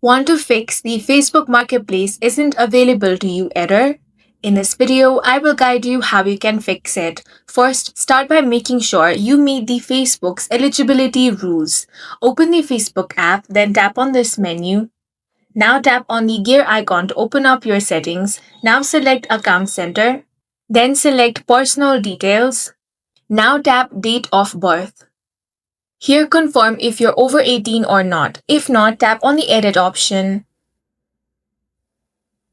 Want to fix the Facebook Marketplace isn't available to you error? In this video, I will guide you how you can fix it. First, start by making sure you meet the Facebook's eligibility rules. Open the Facebook app, then tap on this menu. Now tap on the gear icon to open up your settings. Now select Account Center. Then select Personal Details. Now tap Date of Birth. Here confirm if you're over 18 or not. If not, tap on the Edit option.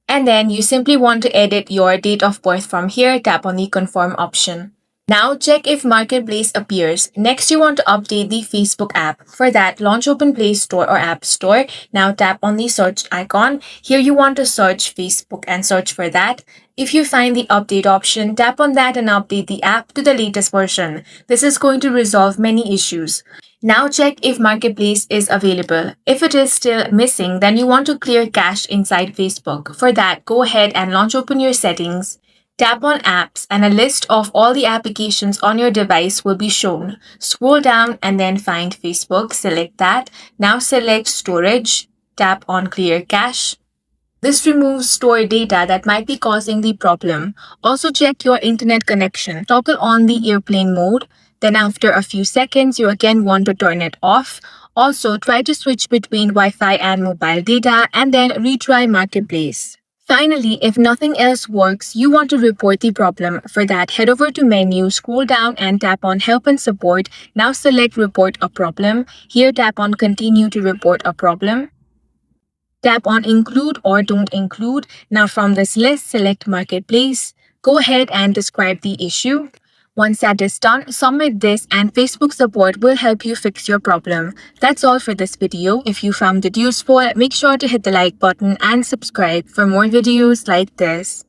And then you simply want to edit your date of birth from here, tap on the confirm option. Now check if Marketplace appears. Next, you want to update the Facebook app. For that, launch open Play Store or App Store. Now tap on the search icon. Here you want to search Facebook and search for that. If you find the update option, tap on that and update the app to the latest version. This is going to resolve many issues. Now check if Marketplace is available. If it is still missing, then you want to clear cache inside Facebook. For that, go ahead and launch open your settings. Tap on Apps and a list of all the applications on your device will be shown. Scroll down and then find Facebook. Select that. Now select Storage. Tap on Clear Cache. This removes stored data that might be causing the problem. Also check your internet connection. Toggle on the airplane mode. Then after a few seconds, you again want to turn it off. Also try to switch between Wi-Fi and mobile data and then retry Marketplace. Finally, if nothing else works, you want to report the problem. For that, head over to menu, scroll down and tap on Help and Support. Now select Report a Problem. Here tap on Continue to report a problem. Tap on Include or Don't Include. Now from this list, select Marketplace. Go ahead and describe the issue. Once that is done, submit this and Facebook support will help you fix your problem. That's all for this video. If you found it useful, make sure to hit the like button and subscribe for more videos like this.